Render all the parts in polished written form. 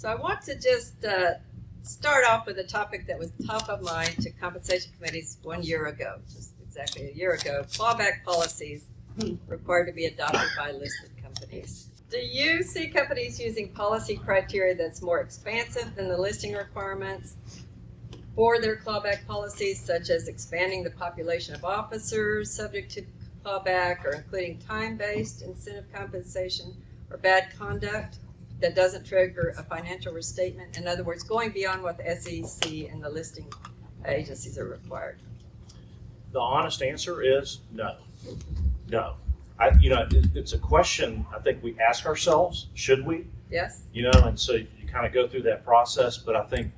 So I want to just start off with a topic that was top of mind to compensation committees 1 year ago, just exactly a year ago. Clawback policies required to be adopted by listed companies. Do you see companies using policy criteria that's more expansive than the listing requirements for their clawback policies, such as expanding the population of officers subject to clawback, or including time-based incentive compensation or bad conduct that doesn't trigger a financial restatement? In other words, going beyond what the SEC and the listing agencies are required. The honest answer is no. No. It's a question I think we ask ourselves, should we? Yes. And so you kind of go through that process, but I think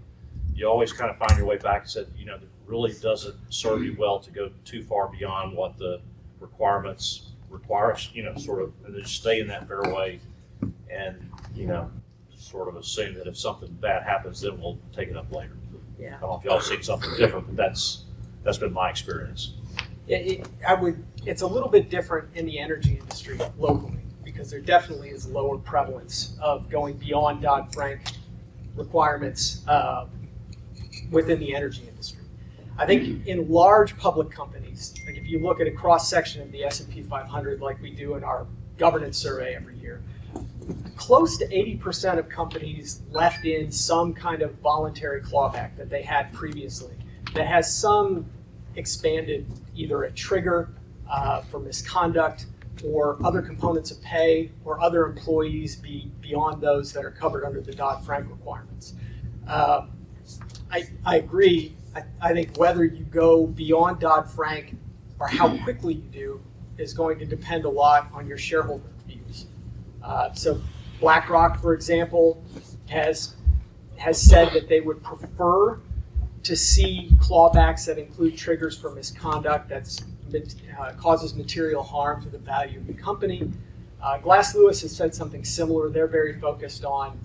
you always kind of find your way back and said, it really doesn't serve you well to go too far beyond what the requirements require, sort of, and just stay in that fairway and, sort of assume that if something bad happens, then we'll take it up later. Yeah. I don't know if y'all seen something different, but that's been my experience. It's a little bit different in the energy industry locally, because there definitely is lower prevalence of going beyond Dodd-Frank requirements within the energy industry. I think in large public companies, like if you look at a cross-section of the S&P 500 like we do in our governance survey every year, close to 80% of companies left in some kind of voluntary clawback that they had previously that has some expanded, either a trigger for misconduct or other components of pay or other employees beyond those that are covered under the Dodd-Frank requirements. I agree. I think whether you go beyond Dodd-Frank or how quickly you do is going to depend a lot on your shareholder views. So BlackRock, for example, has said that they would prefer to see clawbacks that include triggers for misconduct that causes material harm to the value of the company. Glass Lewis has said something similar. They're very focused on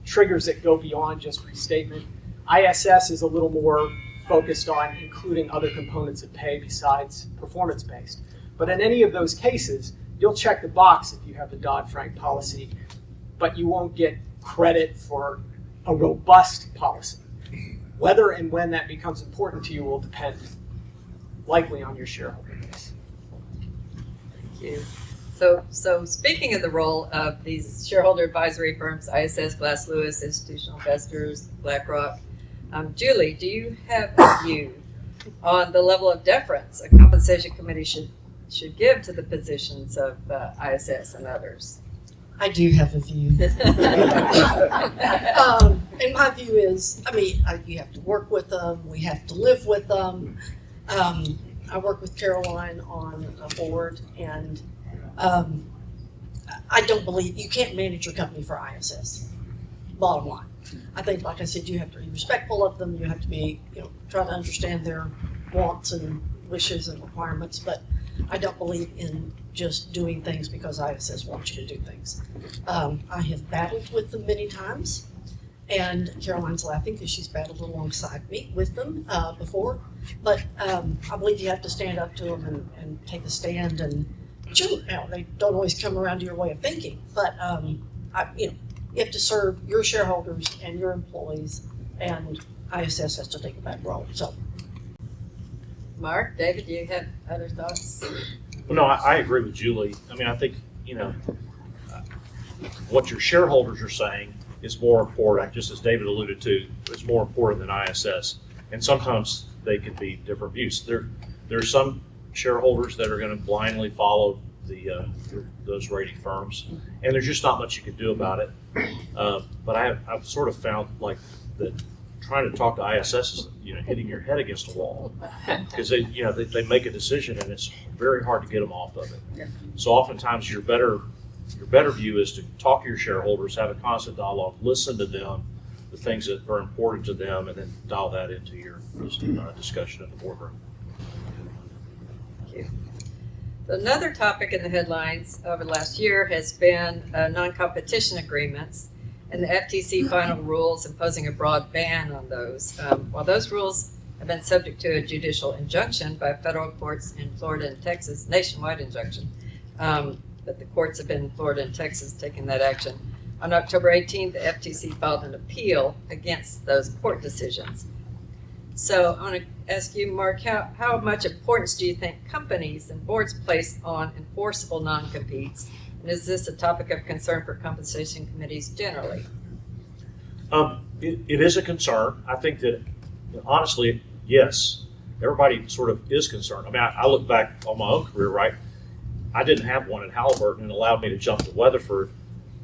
triggers that go beyond just restatement. ISS is a little more focused on including other components of pay besides performance-based. But in any of those cases, you'll check the box if you have the Dodd-Frank policy, but you won't get credit for a robust policy. Whether and when that becomes important to you will depend likely on your shareholder base. Thank you. So speaking of the role of these shareholder advisory firms, ISS, Glass Lewis, institutional investors, BlackRock, Julie, do you have a view on the level of deference a compensation committee should give to the positions of ISS and others? I do have a view. And my view is, you have to work with them. We have to live with them. I work with Caroline on a board, and I don't believe you can't manage your company for ISS. Bottom line. I think, like I said, you have to be respectful of them. You have to be, try to understand their wants and wishes and requirements. But I don't believe in just doing things because ISS wants you to do things. I have battled with them many times, and Caroline's laughing because she's battled alongside me with them before. But I believe you have to stand up to them and take a stand. And sure, they don't always come around to your way of thinking, but you have to serve your shareholders and your employees, and ISS has to take a back role. So. Mark, David, do you have other thoughts? Well, no, I agree with Julie. I think, what your shareholders are saying is more important, just as David alluded to, is more important than ISS. And sometimes they can be different views. There are some shareholders that are going to blindly follow those rating firms, and there's just not much you can do about it. But I've sort of found like that trying to talk to ISS is hitting your head against a wall, because they make a decision and it's very hard to get them off of it. Yeah. So oftentimes your better view is to talk to your shareholders, have a constant dialogue, listen to them, the things that are important to them, and then dial that into your discussion in the boardroom. Thank you. Another topic in the headlines over the last year has been non-competition agreements and the FTC final rules imposing a broad ban on those. While those rules have been subject to a judicial injunction by federal courts in Florida and Texas, nationwide injunction, but the courts have been in Florida and Texas taking that action. On October 18th, the FTC filed an appeal against those court decisions. So I want to ask you, Mark, how much importance do you think companies and boards place on enforceable non-competes? And is this a topic of concern for compensation committees generally? It is a concern. I think that, honestly, yes, everybody sort of is concerned. I mean, I look back on my own career, right? I didn't have one in Halliburton and allowed me to jump to Weatherford.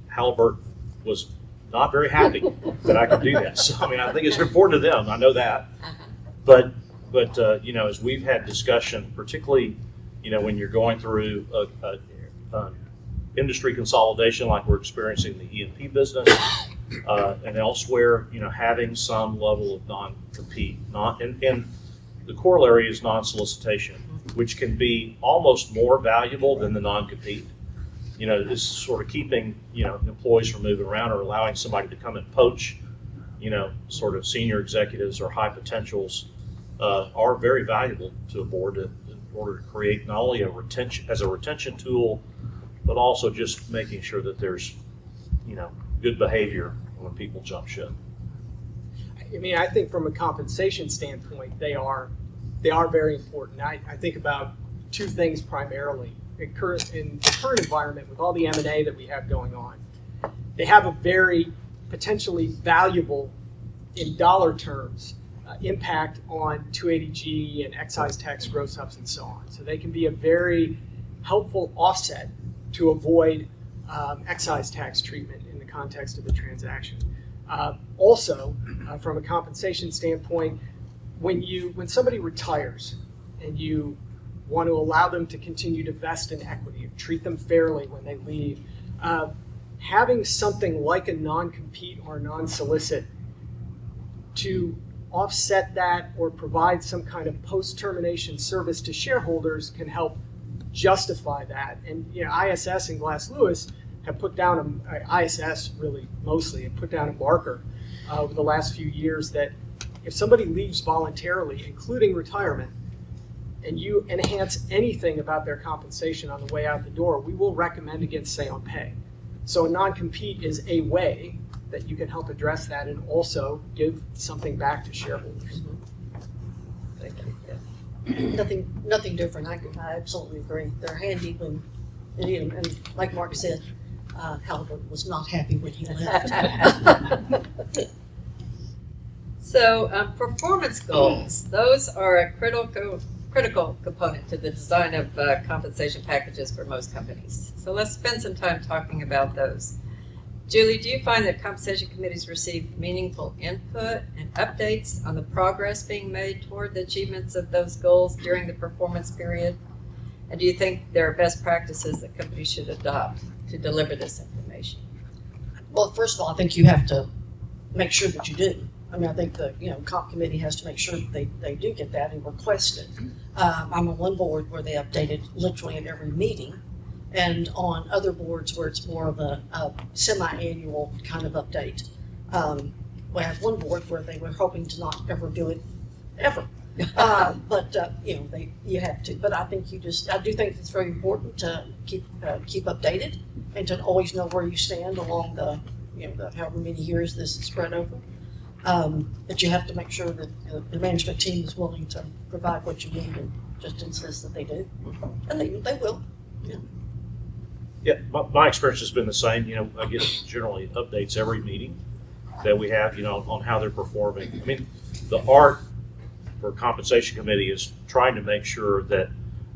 Halliburton was not very happy that I could do that. So, I mean, I think it's important to them. I know that. But you know, as we've had discussion, particularly, you know, when you're going through a industry consolidation like we're experiencing in the E&P business and elsewhere, you know, having some level of non-compete, and the corollary is non-solicitation, which can be almost more valuable than the non-compete. You know, this is sort of keeping, you know, employees from moving around or allowing somebody to come and poach, you know, sort of senior executives or high potentials are very valuable to a board in order to create not only a retention tool, but also just making sure that there's, you know, good behavior when people jump ship. I mean, I think from a compensation standpoint, they are very important. I think about two things primarily. In the current environment, with all the M&A that we have going on, they have a very potentially valuable, in dollar terms, impact on 280G and excise tax gross ups and so on. So they can be a very helpful offset to avoid excise tax treatment in the context of the transaction. Also, from a compensation standpoint, when somebody retires and you want to allow them to continue to vest in equity, treat them fairly when they leave, having something like a non-compete or non-solicit to offset that or provide some kind of post-termination service to shareholders can help justify that. And you know, ISS and Glass Lewis have put down ISS really mostly have put down a marker over the last few years that if somebody leaves voluntarily, including retirement, and you enhance anything about their compensation on the way out the door, we will recommend against say on pay. So a non-compete is a way that you can help address that and also give something back to shareholders. Thank you. Yeah. Nothing different. I absolutely agree. They're handy when you need them. And like Mark said, Halliburton was not happy when he left. So performance goals, those are a critical component to the design of compensation packages for most companies. So let's spend some time talking about those. Julie, do you find that compensation committees receive meaningful input and updates on the progress being made toward the achievements of those goals during the performance period? And do you think there are best practices that companies should adopt to deliver this information? Well, first of all, I think you have to make sure that you do. I mean, I think the comp committee has to make sure that they do get that and request it. I'm on one board where they update it literally at every meeting, and on other boards where it's more of a semi-annual kind of update. We have one board where they were hoping to not ever do it ever, but you have to. But I think I do think it's very important to keep updated and to always know where you stand along the however many years this is spread over. But you have to make sure that the management team is willing to provide what you need and just insist that they do. And they will. Yeah. Yeah, my experience has been the same. You know, I get generally updates every meeting that we have, you know, on how they're performing. I mean, the art for compensation committee is trying to make sure that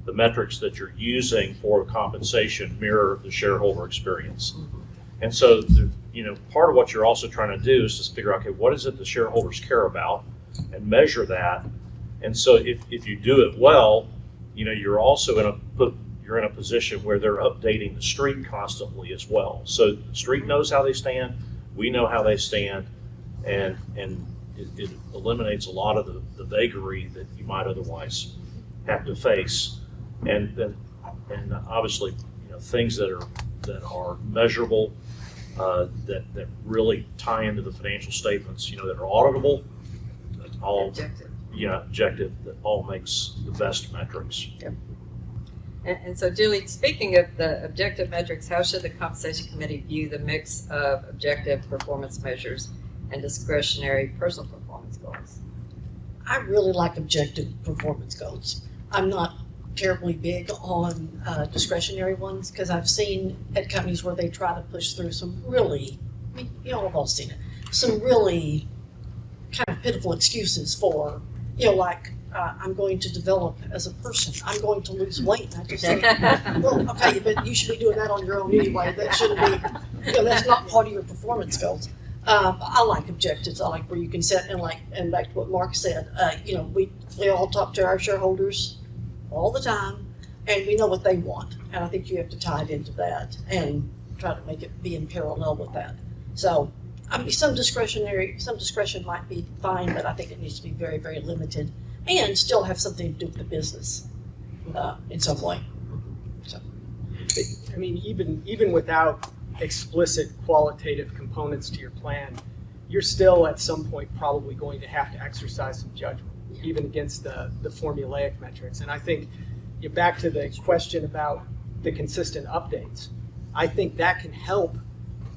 the metrics that you're using for compensation mirror the shareholder experience. And so, part of what you're also trying to do is just figure out, okay, what is it the shareholders care about, and measure that. And so, if you do it well, you're also in a position where they're updating the street constantly as well. So the street knows how they stand, we know how they stand, and it eliminates a lot of the vagary that you might otherwise have to face. And obviously, things that are measurable. That really tie into the financial statements, that are auditable, all Objective. objective, that all makes the best metrics. Yep. And so Julie, speaking of the objective metrics, how should the compensation committee view the mix of objective performance measures and discretionary personal performance goals? I really like objective performance goals. I'm not terribly big on discretionary ones because I've seen at companies where they try to push through some really, I mean, you all have all seen it, some really kind of pitiful excuses for, like, I'm going to develop as a person. I'm going to lose weight. And I just think, well, okay, but you should be doing that on your own anyway. That shouldn't be, that's not part of your performance goals. I like objectives. I like where you can set and back to what Mark said. We all talk to our shareholders all the time, and we know what they want. And I think you have to tie it into that and try to make it be in parallel with that. So, I mean, some discretion might be fine, but I think it needs to be very, very limited and still have something to do with the business in some way. So. I mean, even without explicit qualitative components to your plan, you're still at some point probably going to have to exercise some judgment, even against the formulaic metrics. And I think back to the question about the consistent updates, I think that can help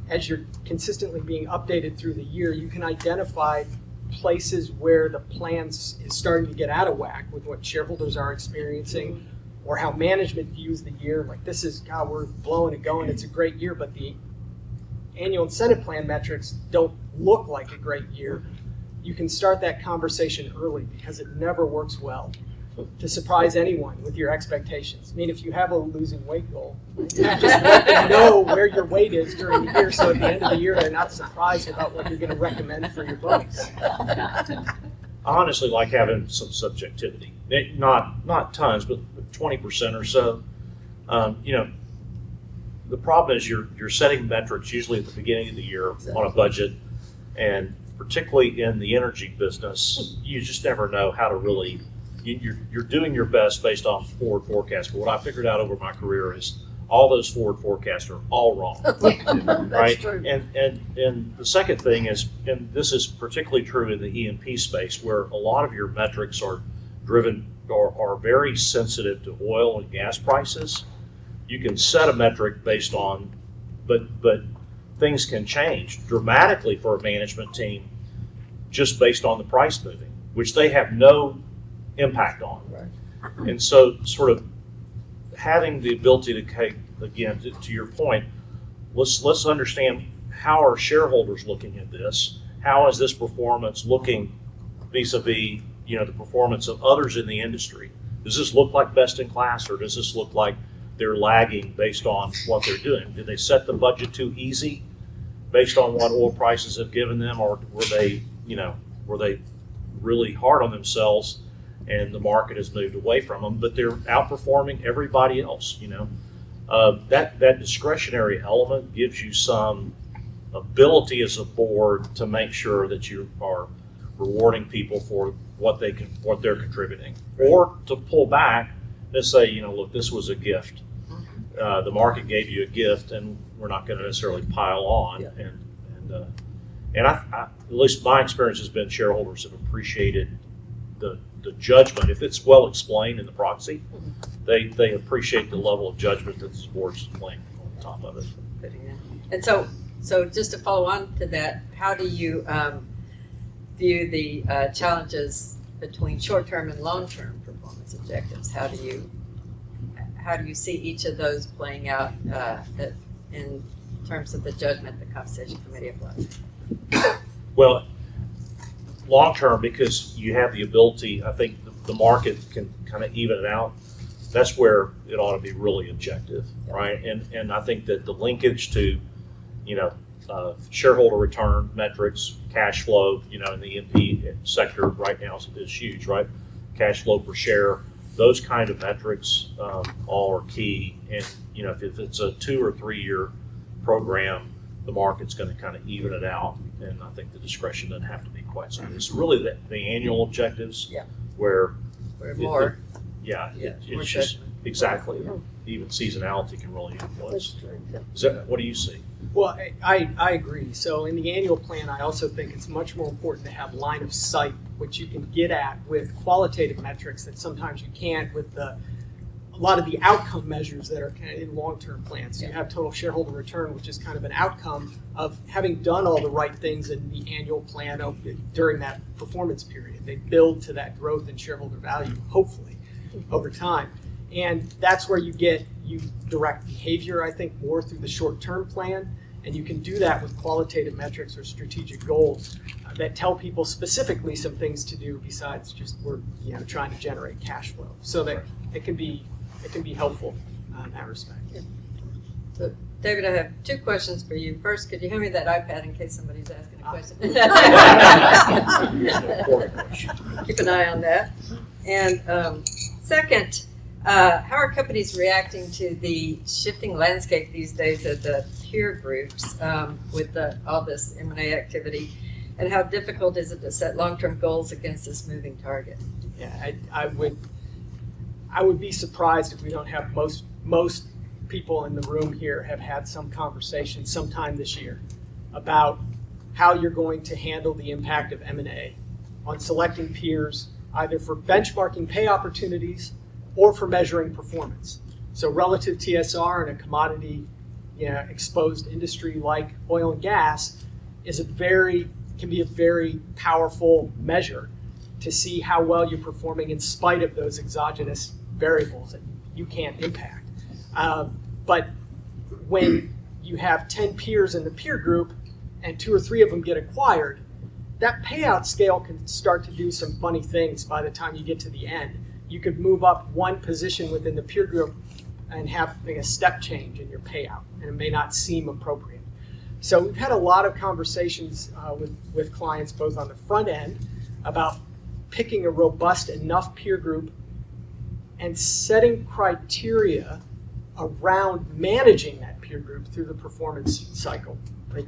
as you're consistently being updated through the year. You can identify places where the plans is starting to get out of whack with what shareholders are experiencing or how management views the year. Like, this is, God, we're blowing and going, it's a great year, but the annual incentive plan metrics don't look like a great year. You can start that conversation early because it never works well to surprise anyone with your expectations. I mean, if you have a losing weight goal, just let them know where your weight is during the year so at the end of the year they're not surprised about what you're going to recommend for your bonus. I honestly like having some subjectivity. Not tons, but 20% or so. The problem is you're setting metrics usually at the beginning of the year on a budget, and particularly in the energy business, you just never know how to really. You're doing your best based on forward forecasts, but what I figured out over my career is all those forward forecasts are all wrong. Right? True. And the second thing is, and this is particularly true in the E&P space, where a lot of your metrics are driven or are very sensitive to oil and gas prices. You can set a metric based on, but things can change dramatically for a management team just based on the price moving, which they have no impact on. Right. And so sort of having the ability to, again, to your point, let's understand how are shareholders looking at this? How is this performance looking vis-a-vis, the performance of others in the industry? Does this look like best in class, or does this look like they're lagging based on what they're doing? Did they set the budget too easy based on what oil prices have given them, or were they really hard on themselves and the market has moved away from them, but they're outperforming everybody else? That discretionary element gives you some ability as a board to make sure that you are rewarding people for what they're contributing, or to pull back and say, look, this was a gift. The market gave you a gift, and we're not going to necessarily pile on. Yeah. And I, at least my experience has been shareholders have appreciated the judgment. If it's well explained in the proxy, they appreciate the level of judgment that this board's playing on top of it. And so just to follow on to that, how do you view the challenges between short-term and long-term performance objectives? How do you see each of those playing out in terms of the judgment the compensation committee applies? Well, long-term, because you have the ability, I think the market can kind of even it out. That's where it ought to be really objective, right? And I think that the linkage to, shareholder return metrics, cash flow, in the E&P sector right now is huge, right? Cash flow per share, those kind of metrics all are key. And, if it's a 2 or 3 year program, the market's going to kind of even it out. And I think the discretion doesn't have to be quite so. It's really the annual objectives where More. It's just exactly. Even seasonality can really influence. What do you see? Well, I agree. So in the annual plan, I also think it's much more important to have line of sight, which you can get at with qualitative metrics that sometimes you can't with the lot of the outcome measures that are kind of in long-term plans. So you have total shareholder return, which is kind of an outcome of having done all the right things in the annual plan during that performance period. They build to that growth in shareholder value, hopefully, over time. And that's where you direct behavior, I think, more through the short-term plan. And you can do that with qualitative metrics or strategic goals that tell people specifically some things to do besides just we're trying to generate cash flow. So that it can be helpful in that respect. So, David, I have two questions for you. First, could you hand me that iPad in case somebody's asking a question? Keep an eye on that. And second, how are companies reacting to the shifting landscape these days of the peer groups with all this M&A activity? And how difficult is it to set long-term goals against this moving target? Yeah, I would be surprised if we don't have most people in the room here have had some conversation sometime this year about how you're going to handle the impact of M&A on selecting peers, either for benchmarking pay opportunities or for measuring performance. So relative TSR in a commodity exposed industry like oil and gas can be a very powerful measure to see how well you're performing in spite of those exogenous variables that you can't impact. But when you have 10 peers in the peer group and 2 or 3 of them get acquired, that payout scale can start to do some funny things by the time you get to the end. You could move up one position within the peer group and have a step change in your payout, and it may not seem appropriate. So we've had a lot of conversations with clients both on the front end about picking a robust enough peer group and setting criteria around managing that peer group through the performance cycle. Like,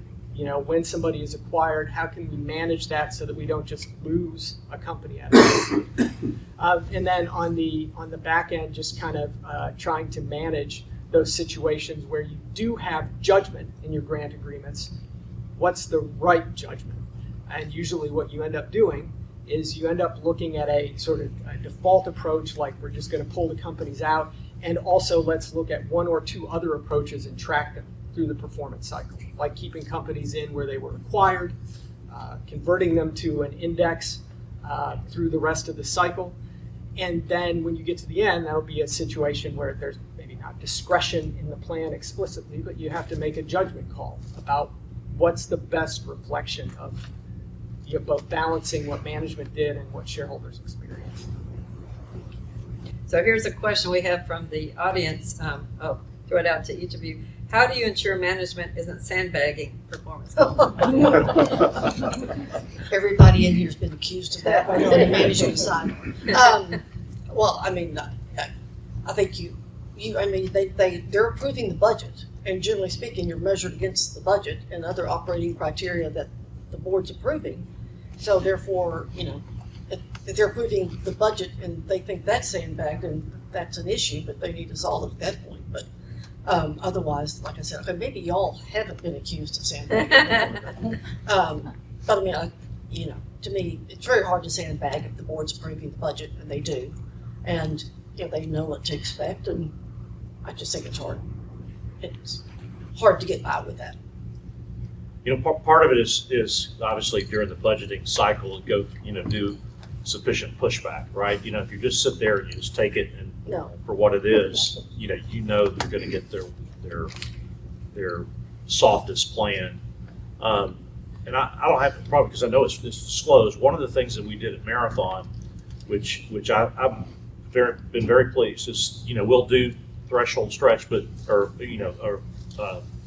when somebody is acquired, how can we manage that so that we don't just lose a company out of it? And then on the back end, just kind of trying to manage those situations where you do have judgment in your grant agreements. What's the right judgment? And usually what you end up doing is you end up looking at a sort of a default approach, like we're just going to pull the companies out, and also let's look at 1 or 2 other approaches and track them through the performance cycle, like keeping companies in where they were acquired, converting them to an index through the rest of the cycle. And then when you get to the end, that'll be a situation where there's maybe not discretion in the plan explicitly, but you have to make a judgment call about what's the best reflection of both balancing what management did and what shareholders experienced. So here's a question we have from the audience. I'll throw it out to each of you. How do you ensure management isn't sandbagging performance goals? Everybody in here has been accused of that on the management side. Well, I mean, I think they're approving the budget, and generally speaking, you're measured against the budget and other operating criteria that the board's approving. So therefore, if they're approving the budget and they think that's sandbagged, then that's an issue, but they need to solve it at that point. But otherwise, like I said, okay, maybe y'all haven't been accused of sandbagging. But I mean, to me, it's very hard to sandbag if the board's approving the budget, and they do, and they know what to expect, and I just think it's hard. It's hard to get by with that. Part of it is obviously during the budgeting cycle and go, do sufficient pushback, right? If you just sit there and you just take it and for what it is, they're going to get their softest plan. And I don't have a problem because I know it's disclosed. One of the things that we did at Marathon, which I've been very pleased, is we'll do threshold stretch, or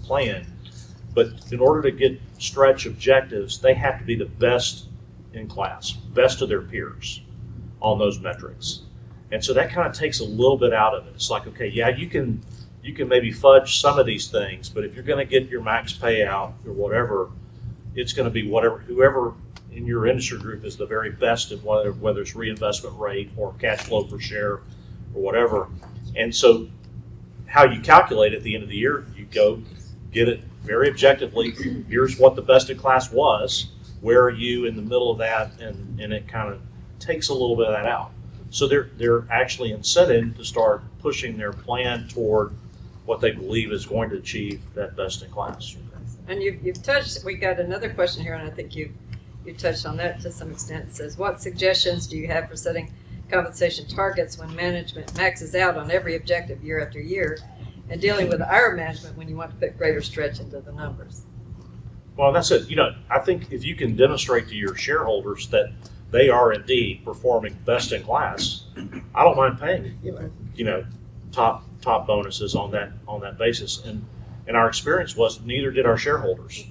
plan. But in order to get stretch objectives, they have to be the best in class, best of their peers on those metrics. And so that kind of takes a little bit out of it. It's like, okay, yeah, you can maybe fudge some of these things, but if you're going to get your max payout or whatever, it's going to be whoever in your industry group is the very best at whether it's reinvestment rate or cash flow per share or whatever. And so how you calculate at the end of the year, you go get it very objectively. Here's what the best in class was. Where are you in the middle of that? And it kind of takes a little bit of that out. So they're actually incented to start pushing their plan toward what they believe is going to achieve that best in class. And you've touched, we got another question here, and I think you touched on that to some extent. It says, what suggestions do you have for setting compensation targets when management maxes out on every objective year after year, and dealing with our management when you want to put greater stretch into the numbers? Well, that's it. I think if you can demonstrate to your shareholders that they are indeed performing best in class, I don't mind paying, top bonuses on that basis. And our experience was neither did our shareholders.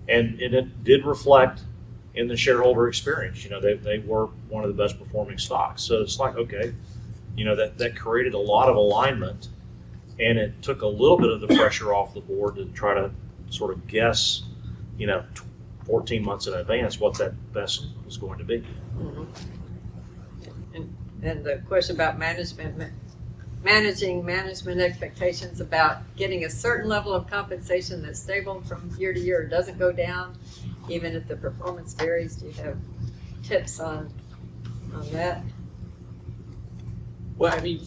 And it did reflect in the shareholder experience. They were one of the best performing stocks. So it's like, okay, that created a lot of alignment, and it took a little bit of the pressure off the board to try to sort of guess, 14 months in advance what that best was going to be. Mm-hmm. And the question about managing management expectations about getting a certain level of compensation that's stable from year to year, doesn't go down, even if the performance varies. Do you have tips on that? Well, I mean,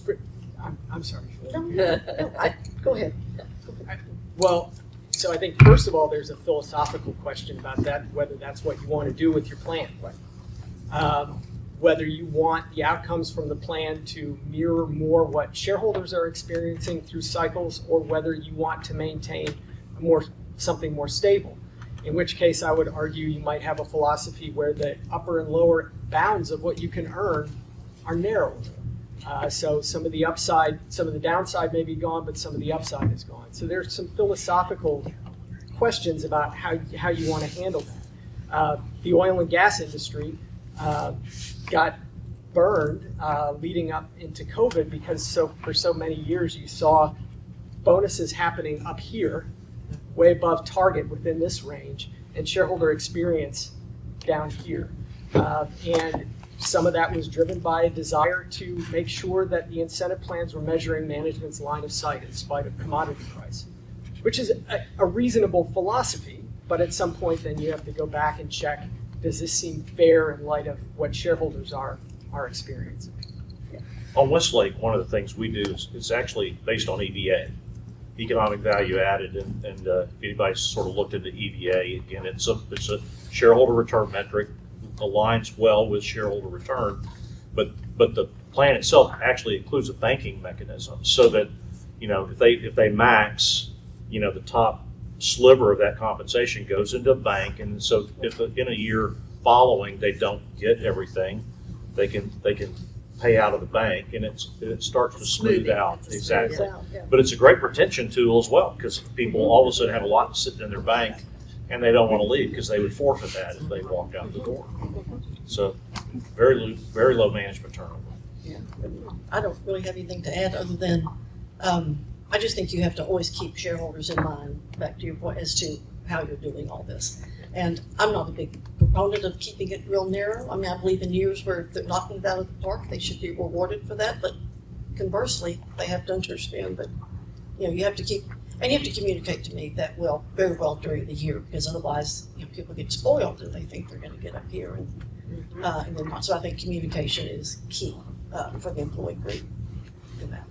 I'm sorry. Go ahead. Well, so I think first of all, there's a philosophical question about that, whether that's what you want to do with your plan. Whether you want the outcomes from the plan to mirror more what shareholders are experiencing through cycles, or whether you want to maintain something more stable. In which case, I would argue you might have a philosophy where the upper and lower bounds of what you can earn are narrowed. So some of the downside may be gone, but some of the upside is gone. So there's some philosophical questions about how you want to handle that. The oil and gas industry got burned leading up into COVID because for so many years you saw bonuses happening up here, way above target within this range, and shareholder experience down here. And some of that was driven by a desire to make sure that the incentive plans were measuring management's line of sight in spite of commodity price, which is a reasonable philosophy, but at some point then you have to go back and check, does this seem fair in light of what shareholders are experiencing? On Westlake, one of the things we do is actually based on EVA, economic value added, and if anybody's sort of looked into EVA, again, it's a shareholder return metric, aligns well with shareholder return, but the plan itself actually includes a banking mechanism so that if they max, the top sliver of that compensation goes into a bank, and so if in a year following they don't get everything, they can pay out of the bank, and it starts to smooth out. Exactly. But it's a great retention tool as well, because people all of a sudden have a lot sitting in their bank and they don't want to leave because they would forfeit that if they walked out the door. So very low management turnover. Yeah. I don't really have anything to add other than I just think you have to always keep shareholders in mind, back to your point, as to how you're doing all this. And I'm not a big proponent of keeping it real narrow. I mean, I believe in years where if they're knocking it out of the park, they should be rewarded for that. But conversely, they have to understand that, you have to keep, and you have to communicate to me that very well during the year, because otherwise, people get spoiled and they think they're going to get up here and then not. So I think communication is key for the employee group in that.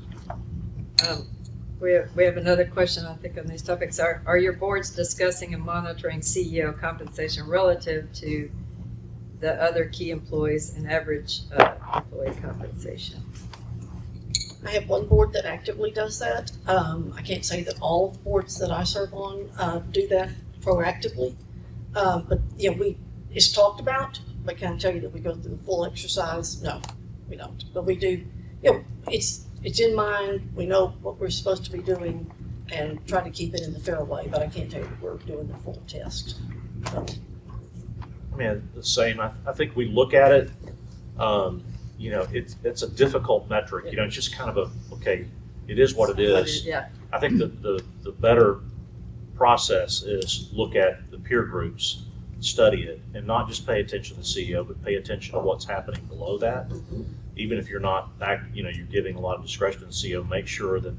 We have another question, I think, on these topics. Are your boards discussing and monitoring CEO compensation relative to the other key employees and average employee compensation? I have one board that actively does that. I can't say that all boards that I serve on do that proactively, but it's talked about. But can I tell you that we go through the full exercise? No, we don't. But we do. It's in mind. We know what we're supposed to be doing, and try to keep it in the fair way. But I can't tell you that we're doing the full test. So. I mean, the same. I think we look at it. It's a difficult metric. It's just kind of it is what it is. Yeah. I think the better process is look at the peer groups, study it, and not just pay attention to the CEO, but pay attention to what's happening below that. Mm-hmm. Even if you're not you're giving a lot of discretion to the CEO, make sure that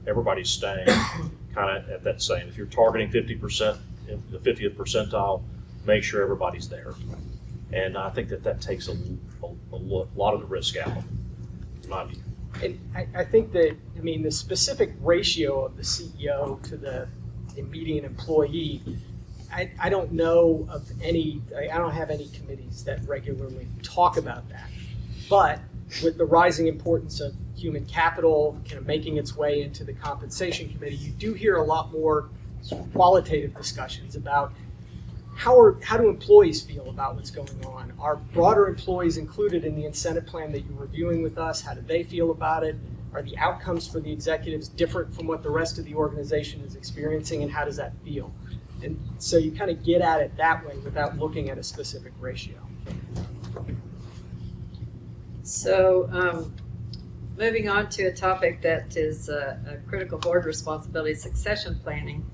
everybody's staying kind of at that same. If you're targeting 50%, the 50th percentile, make sure everybody's there. And I think that takes a lot of the risk out. in my view. And I think that, I mean, the specific ratio of the CEO to the median employee, I don't know of any, I don't have any committees that regularly talk about that. But with the rising importance of human capital kind of making its way into the compensation committee, you do hear a lot more qualitative discussions about how do employees feel about what's going on? Are broader employees included in the incentive plan that you're reviewing with us? How do they feel about it? Are the outcomes for the executives different from what the rest of the organization is experiencing, and how does that feel? And so you kind of get at it that way without looking at a specific ratio. So, moving on to a topic that is a critical board responsibility, succession planning.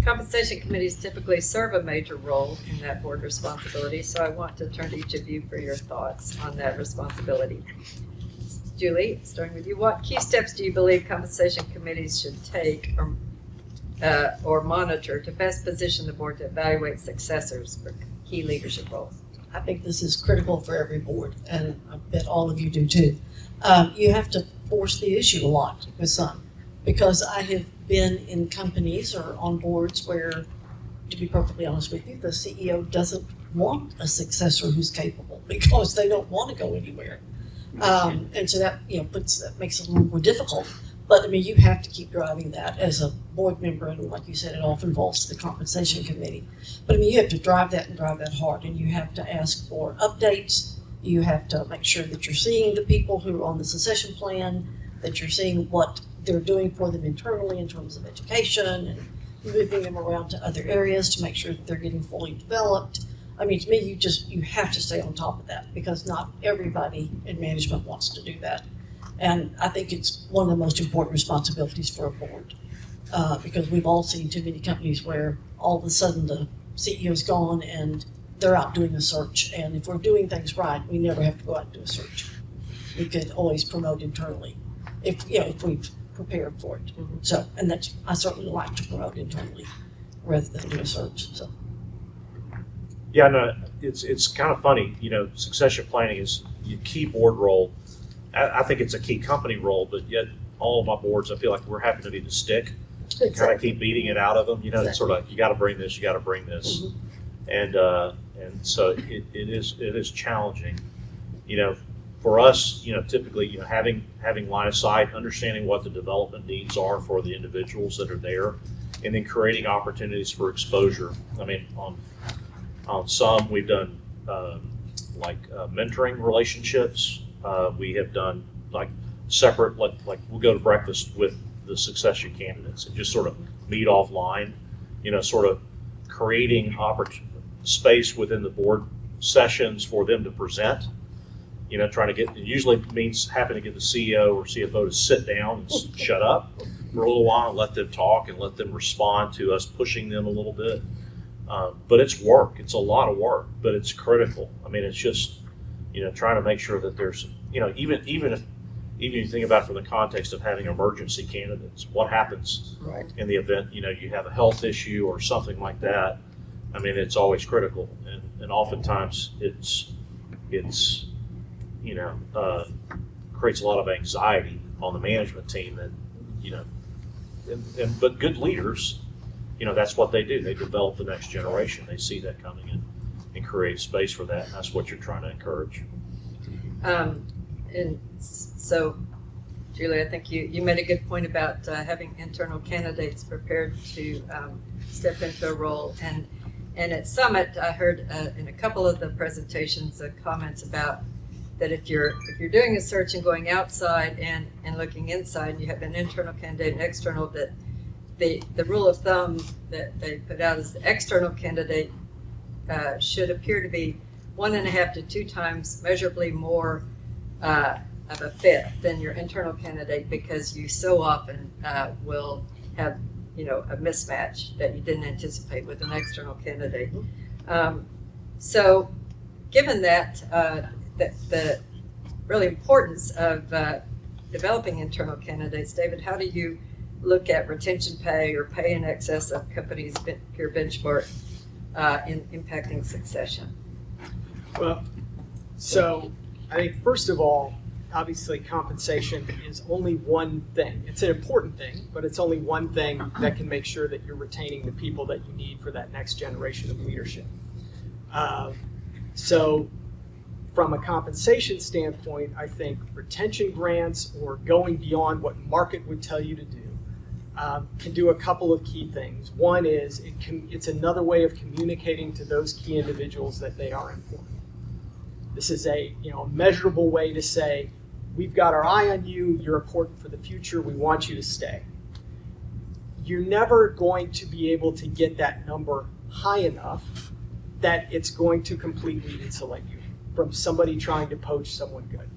Compensation committees typically serve a major role in that board responsibility, so I want to turn to each of you for your thoughts on that responsibility. Julie, starting with you, what key steps do you believe compensation committees should take or monitor to best position the board to evaluate successors for key leadership roles? I think this is critical for every board, and I bet all of you do too. You have to force the issue a lot with some, because I have been in companies or on boards where, to be perfectly honest with you, the CEO doesn't want a successor who's capable because they don't want to go anywhere. And so that, that makes it a little more difficult. But I mean, you have to keep driving that as a board member, and like you said, it often involves the compensation committee. But I mean, you have to drive that and drive that hard, and you have to ask for updates. You have to make sure that you're seeing the people who are on the succession plan, that you're seeing what they're doing for them internally in terms of education and moving them around to other areas to make sure that they're getting fully developed. I mean, to me, you have to stay on top of that, because not everybody in management wants to do that. And I think it's one of the most important responsibilities for a board, because we've all seen too many companies where all of a sudden the CEO's gone and they're out doing a search. And if we're doing things right, we never have to go out and do a search. We could always promote internally if we've prepared for it. Mm-hmm. So, and I certainly like to promote internally rather than do a search. So. Yeah, no, it's kind of funny. Succession planning is a key board role. I think it's a key company role, but yet all of my boards, I feel like we're having to be the stick. Exactly. Kind of keep beating it out of them. Exactly. It's sort of like, you got to bring this, you got to bring this, Mm-hmm. and so it is challenging. For us, typically, having line of sight, understanding what the development needs are for the individuals that are there, and then creating opportunities for exposure. I mean, on some we've done mentoring relationships. We have done separate, like we'll go to breakfast with the succession candidates and just sort of meet offline, sort of creating space within the board sessions for them to present, trying to get, it usually means having to get the CEO or CFO to sit down and shut up for a little while and let them talk and let them respond to us pushing them a little bit. But it's work. It's a lot of work, but it's critical. I mean, it's just, trying to make sure that there's, even if you think about it from the context of having emergency candidates, what happens Right. in the event, you have a health issue or something like that. I mean, it's always critical. And oftentimes it's creates a lot of anxiety on the management team that, but good leaders, that's what they do. They develop the next generation. They see that coming in and create space for that. And that's what you're trying to encourage. And so, Julie, I think you made a good point about having internal candidates prepared to step into a role. And at Summit, I heard in a couple of the presentations comments about that if you're doing a search and going outside and looking inside, and you have an internal candidate and external, that the rule of thumb that they put out is the external candidate should appear to be 1.5 to 2 times measurably more of a fit than your internal candidate, because you so often will have a mismatch that you didn't anticipate with an external candidate. So given that, the really importance of developing internal candidates, David, how do you look at retention pay or pay in excess of companies' peer benchmark in impacting succession? Well, so I think first of all, obviously compensation is only one thing. It's an important thing, but it's only one thing that can make sure that you're retaining the people that you need for that next generation of leadership. So from a compensation standpoint, I think retention grants or going beyond what market would tell you to do can do a couple of key things. One is it's another way of communicating to those key individuals that they are important. This is a measurable way to say, we've got our eye on you, you're important for the future, we want you to stay. You're never going to be able to get that number high enough that it's going to completely insulate you from somebody trying to poach someone good.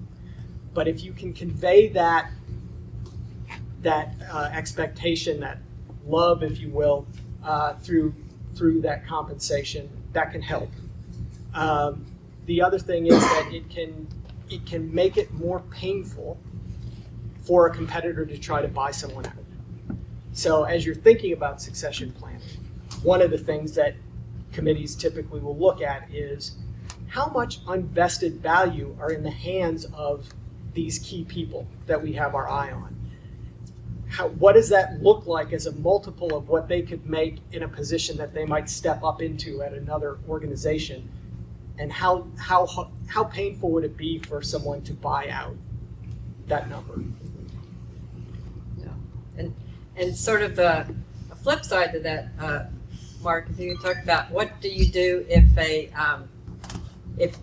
But if you can convey that expectation, that love, if you will, through that compensation, that can help. The other thing is that it can make it more painful for a competitor to try to buy someone out. So as you're thinking about succession planning, one of the things that committees typically will look at is how much unvested value are in the hands of these key people that we have our eye on. What does that look like as a multiple of what they could make in a position that they might step up into at another organization? And how painful would it be for someone to buy out that number? Yeah. And sort of a flip side to that, Mark, if you talk about what do you do if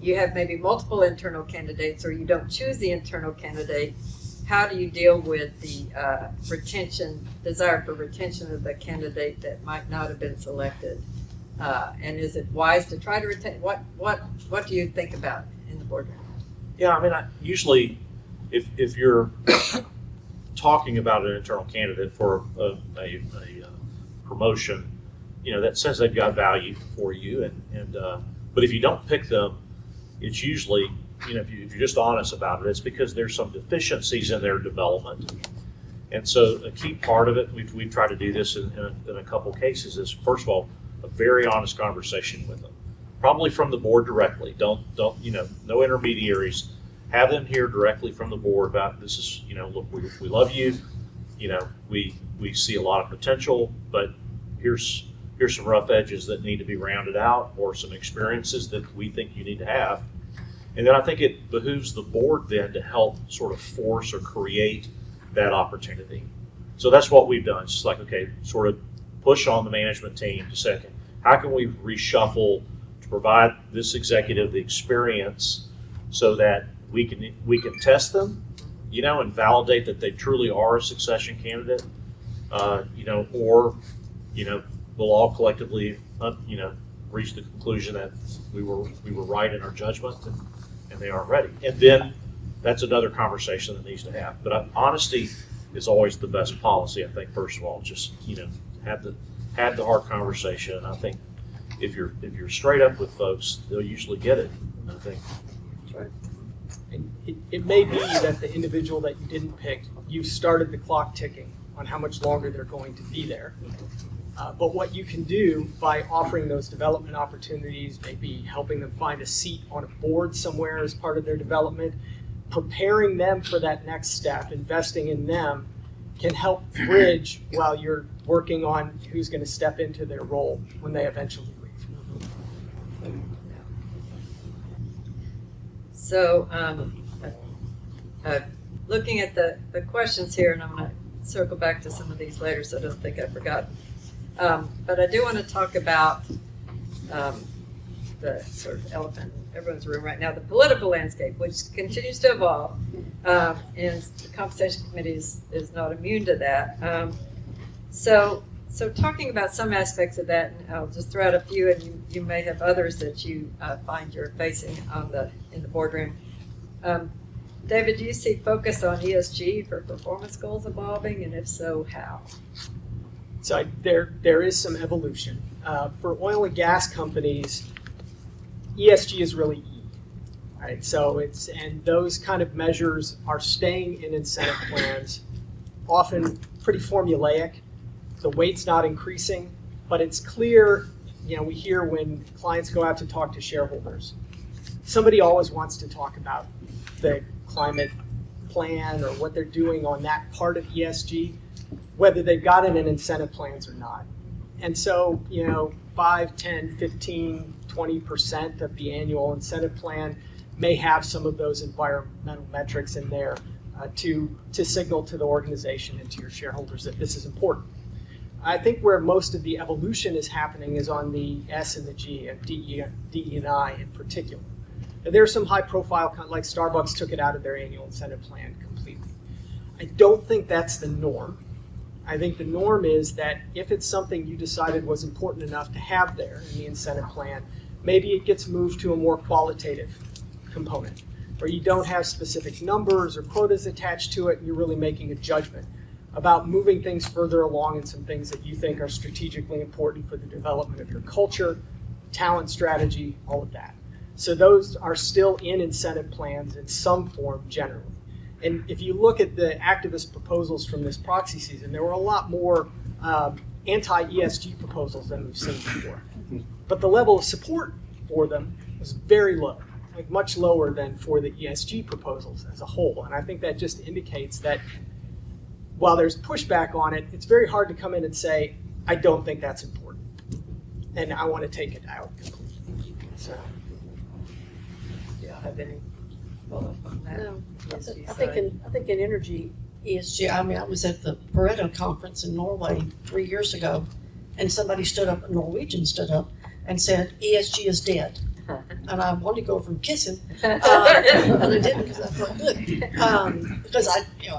you have maybe multiple internal candidates or you don't choose the internal candidate, how do you deal with the desire for retention of the candidate that might not have been selected? And is it wise to try to retain? What do you think about in the boardroom? Yeah, I mean, usually if you're talking about an internal candidate for a promotion, that says they've got value for you. But if you don't pick them, it's usually, if you're just honest about it, it's because there's some deficiencies in their development. And so a key part of it, we've tried to do this in a couple cases, is first of all, a very honest conversation with them, probably from the board directly. Don't no intermediaries. Have them hear directly from the board about this is, look, we love you. We see a lot of potential, but here's some rough edges that need to be rounded out, or some experiences that we think you need to have. And then I think it behooves the board then to help sort of force or create that opportunity. So that's what we've done. It's just like, okay, sort of push on the management team to say, okay, how can we reshuffle to provide this executive the experience so that we can test them, and validate that they truly are a succession candidate, or we'll all collectively, reach the conclusion that we were right in our judgment and they aren't ready. And then that's another conversation that needs to happen. But honesty is always the best policy. I think first of all, just have the hard conversation. And I think if you're straight up with folks, they'll usually get it. I think. That's right. And it may be that the individual that you didn't pick, you started the clock ticking on how much longer they're going to be there. But what you can do by offering those development opportunities, maybe helping them find a seat on a board somewhere as part of their development, preparing them for that next step, investing in them, can help bridge while you're working on who's going to step into their role when they eventually leave. So looking at the questions here, and I'm going to circle back to some of these later, so I don't think I forgot. But I do want to talk about the sort of elephant in everyone's room right now, the political landscape, which continues to evolve, and the compensation committee is not immune to that. So talking about some aspects of that, and I'll just throw out a few, and you may have others that you find you're facing in the boardroom. David, do you see focus on ESG for performance goals evolving, and if so, how? So there is some evolution. For oil and gas companies, ESG is really E, right? So and those kind of measures are staying in incentive plans, often pretty formulaic. The weight's not increasing, but it's clear, we hear when clients go out to talk to shareholders, somebody always wants to talk about the climate plan or what they're doing on that part of ESG, whether they've got it in incentive plans or not. And so, 5, 10, 15, 20% of the annual incentive plan may have some of those environmental metrics in there to signal to the organization and to your shareholders that this is important. I think where most of the evolution is happening is on the S and the G, of DE&I in particular. And there are some high-profile, like Starbucks took it out of their annual incentive plan completely. I don't think that's the norm. I think the norm is that if it's something you decided was important enough to have there in the incentive plan, maybe it gets moved to a more qualitative component, where you don't have specific numbers or quotas attached to it, and you're really making a judgment about moving things further along in some things that you think are strategically important for the development of your culture, talent strategy, all of that. So those are still in incentive plans in some form generally. And if you look at the activist proposals from this proxy season, there were a lot more anti-ESG proposals than we've seen before. But the level of support for them was very low, like much lower than for the ESG proposals as a whole. And I think that just indicates that while there's pushback on it, it's very hard to come in and say, I don't think that's important, and I want to take it out completely. So, Do y'all have any follow-up on that? No, ESG I think side? in energy ESG, I mean, I was at the Pareto conference in Norway 3 years ago, and somebody stood up, a Norwegian stood up and said, ESG is dead. And I wanted to go over and kiss him, but I didn't because I felt good. Because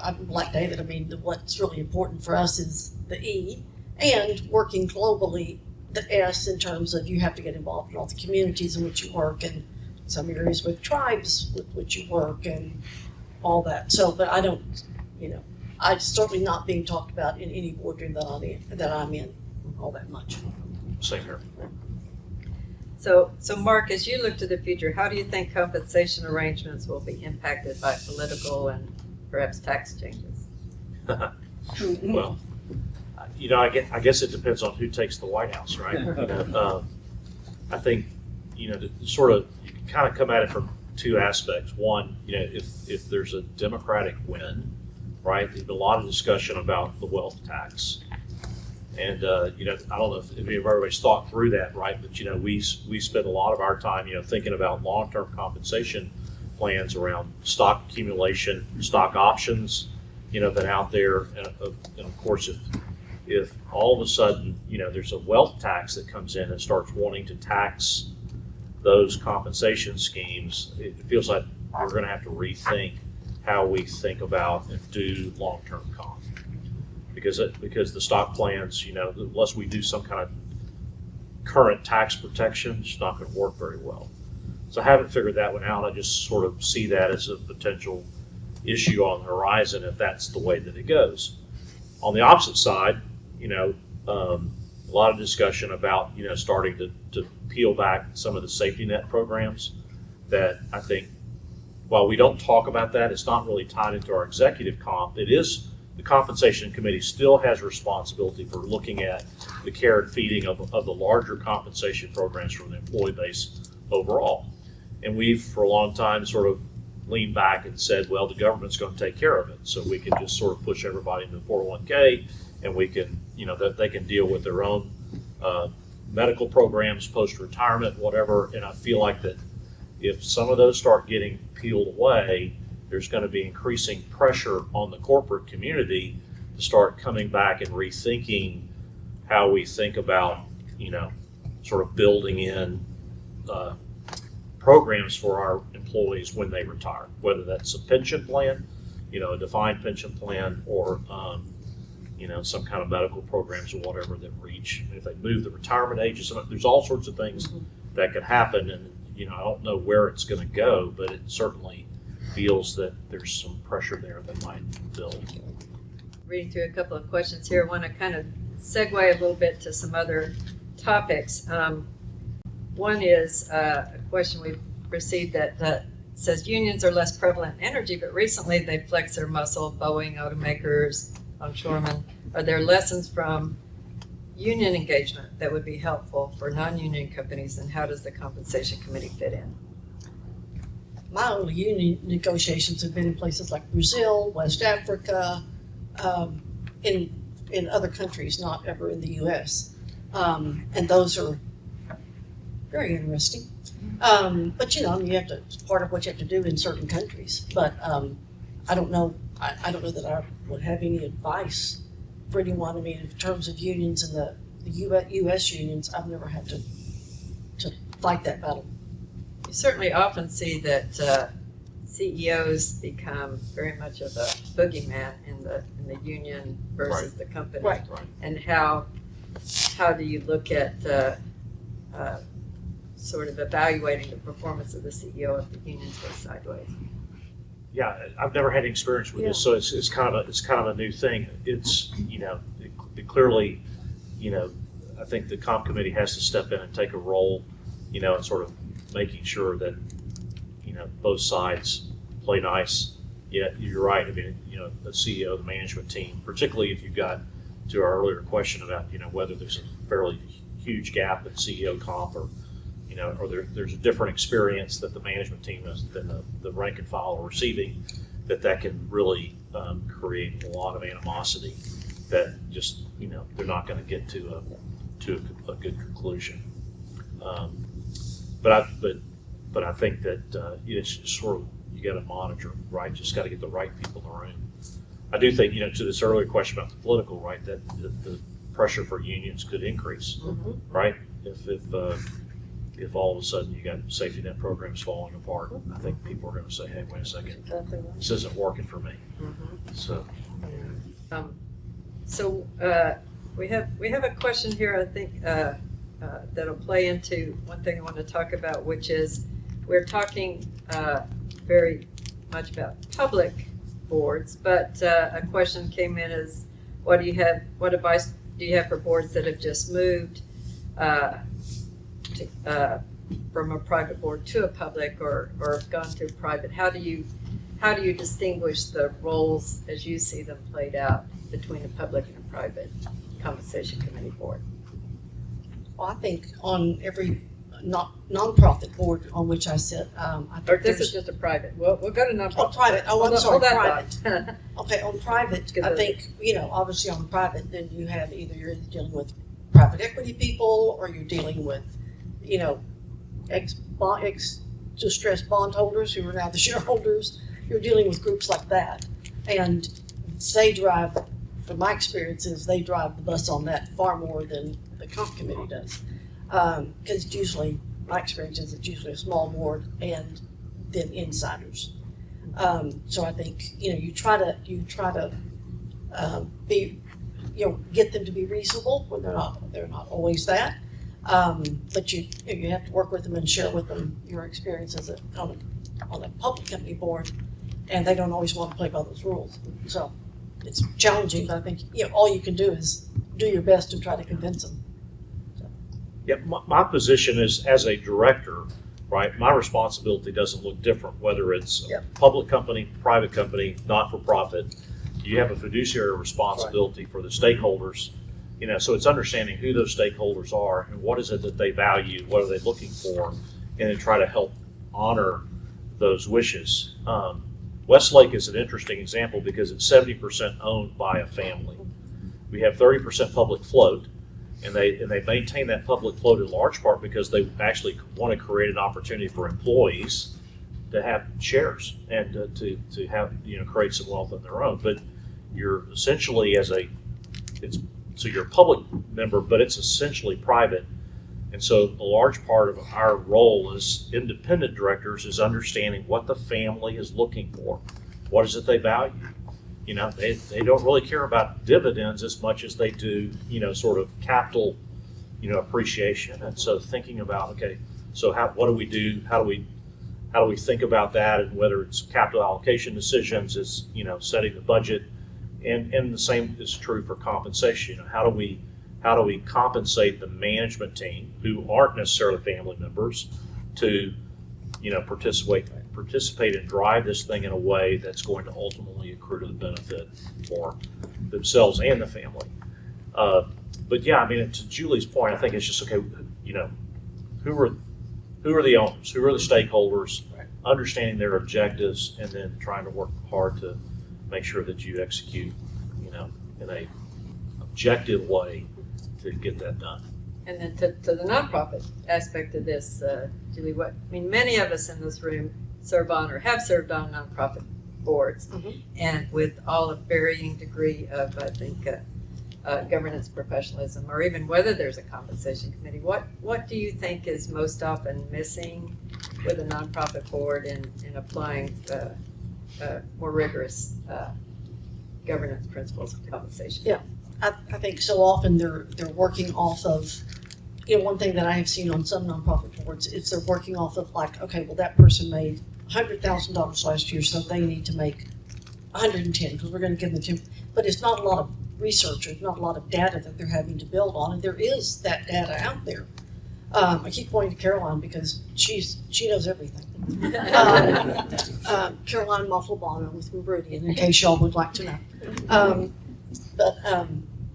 I'm like David. I mean, what's really important for us is the E, and working globally, the S, in terms of you have to get involved in all the communities in which you work, and some areas with tribes with which you work, and all that. So, but I don't, I'm certainly not being talked about in any boardroom that I'm in all that much. Same here. So Mark, as you look to the future, how do you think compensation arrangements will be impacted by political and perhaps tax changes? Well, I guess it depends on who takes the White House, right? I think, you can kind of come at it from two aspects. One, if there's a Democratic win, right, there's been a lot of discussion about the wealth tax. And, I don't know if everybody's thought through that, right? But, we spend a lot of our time, thinking about long-term compensation plans around stock accumulation, stock options, that out there. And of course, if all of a sudden, there's a wealth tax that comes in and starts wanting to tax those compensation schemes, it feels like we're going to have to rethink how we think about and do long-term comp. Because the stock plans, unless we do some kind of current tax protection, it's not going to work very well. So I haven't figured that one out. I just sort of see that as a potential issue on the horizon if that's the way that it goes. On the opposite side, a lot of discussion about, starting to peel back some of the safety net programs that I think, while we don't talk about that, it's not really tied into our executive comp. It is. The compensation committee still has responsibility for looking at the care and feeding of the larger compensation programs from the employee base overall. And we've, for a long time, sort of leaned back and said, well, the government's going to take care of it. So we can just sort of push everybody into 401k, and we can, that they can deal with their own medical programs, post-retirement, whatever. And I feel like that if some of those start getting peeled away, there's going to be increasing pressure on the corporate community to start coming back and rethinking how we think about, sort of building in programs for our employees when they retire, whether that's a pension plan, a defined pension plan, or, some kind of medical programs or whatever that reach. If they move the retirement ages, there's all sorts of things that could happen. And, I don't know where it's going to go, but it certainly feels that there's some pressure there that might build. Reading through a couple of questions here, I want to kind of segue a little bit to some other topics. One is a question we've received that says unions are less prevalent in energy, but recently they flexed their muscle, Boeing, automakers, longshoremen. Are there lessons from union engagement that would be helpful for non-union companies, and how does the compensation committee fit in? my only union negotiations have been in places like Brazil, West Africa, in other countries, not ever in the U.S. And those are very interesting. But you know, it's part of what you have to do in certain countries. But I don't know. I don't know that I would have any advice for anyone. I mean, in terms of unions and the U.S. unions, I've never had to fight that battle. You certainly often see that CEOs become very much of a boogeyman in the union versus the company. Right. And how do you look at sort of evaluating the performance of the CEO if the unions go sideways? Yeah, I've never had any experience with this, so it's kind of a new thing. It's, you know, it clearly, you know, I think the comp committee has to step in and take a role, you know, and sort of making sure that, you know, both sides play nice. Yeah, you're right. I mean, you know, the CEO, the management team, particularly if you've got, to our earlier question about, you know, whether there's a fairly huge gap in CEO comp, or, you know, or there's a different experience that the management team is than the rank and file are receiving, that can really create a lot of animosity that just, you know, they're not going to get to a good conclusion. But I think that it's just sort of, you got to monitor, right? Just got to get the right people in the room. I do think, you know, to this earlier question about the political, right, that the pressure for unions could increase, right? If all of a sudden you got safety net programs falling apart, I think people are going to say, hey, wait a second, this isn't working for me. So we have a question here, I think, that'll play into one thing I want to talk about, which is we're talking very much about public boards, but a question came in is, what advice do you have for boards that have just moved from a private board to a public, or have gone through private? How do you distinguish the roles as you see them played out between a public and a private compensation committee board? Well, I think on every nonprofit board on which I sit, I Or think this is just a private. We'll go to nonprofit. Oh, private. Oh, I'm Hold sorry, that private. thought. Okay, on private, Good I idea. think, you know, obviously on private, then you have you're dealing with private equity people, or you're dealing with, you know, ex-distressed bondholders who are now the shareholders. You're dealing with groups like that. And they drive, from my experiences, they drive the bus on that far more than the comp committee does. Because it's usually, my experience is it's usually a small board and then insiders. So I think, you know, you try to be, you know, get them to be reasonable when they're not always that. But you have to work with them and share with them your experience on a public company board, and they don't always want to play by those rules. So it's challenging, but I think, you know, all you can do is do your best to try to convince them. yeah, my position is, as a director, right, my responsibility doesn't look different, whether it's a public company, private company, not-for-profit. You have a fiduciary responsibility for the stakeholders, you know, so it's understanding who those stakeholders are and what is it that they value, what are they looking for, and then try to help honor those wishes. Westlake is an interesting example because it's 70% owned by a family. We have 30% public float, and they maintain that public float in large part because they actually want to create an opportunity for employees to have shares and to have, you know, create some wealth of their own. But you're essentially so you're a public member, but it's essentially private. And so a large part of our role as independent directors is understanding what the family is looking for. What is it they value? You know, they don't really care about dividends as much as they do, you know, sort of capital, you know, appreciation. And so thinking about, okay, so what do we do? How do we think about that? And whether it's capital allocation decisions, is, you know, setting the budget, and the same is true for compensation. You know, how do we compensate the management team, who aren't necessarily family members, to, you know, participate and drive this thing in a way that's going to ultimately accrue to the benefit for themselves and the family. But yeah, I mean, to Julie's point, I think it's just, okay, you know, who are the owners, who are the stakeholders, understanding their objectives and then trying to work hard to make sure that you execute, in a objective way to get that done. And then to the nonprofit aspect of this, Julie, many of us in this room serve on or have served on nonprofit boards, and with all a varying degree of, I think, governance professionalism, or even whether there's a compensation committee. What do you think is most often missing with a nonprofit board in applying more rigorous governance principles of compensation? Yeah. I think so often they're working off of, one thing that I have seen on some nonprofit boards is they're working off of like, okay, well, that person made $100,000 last year, so they need to make 110 because we're going to give them 10. But it's not a lot of research, it's not a lot of data that they're having to build on, and there is that data out there. I keep pointing to Caroline because she knows everything. Caroline Moffelbaum with Meridian, in case y'all would like to know. But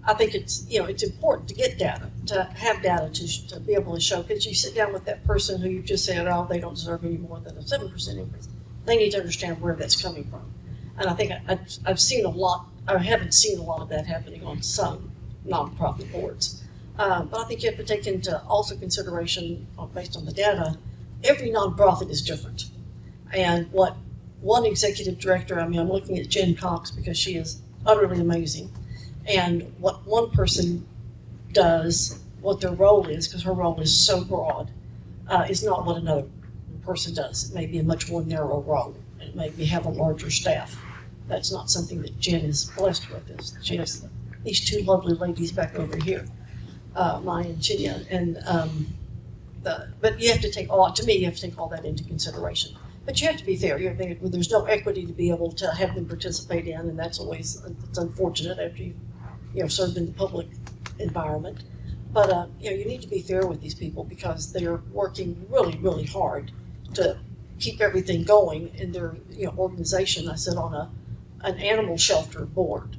I think it's important to get data, to have data to be able to show, because you sit down with that person who you just said, oh, they don't deserve any more than a 7% increase. They need to understand where that's coming from. And I think I've seen a lot, I haven't seen a lot of that happening on some nonprofit boards. But I think you have to take into also consideration, based on the data, every nonprofit is different. And what one executive director, I'm looking at Jen Cox because she is utterly amazing. And what one person does, what their role is, because her role is so broad, is not what another person does. It may be a much more narrow role. It may be have a larger staff. That's not something that Jen is blessed with. She has these two lovely ladies back over here, Maya and Chinya. And but you have to take all that into consideration. But you have to be fair. There's no equity to be able to have them participate in, and that's always it's unfortunate after you've served in the public environment. But you need to be fair with these people because they are working really, really hard to keep everything going in their organization. I sit on an animal shelter board.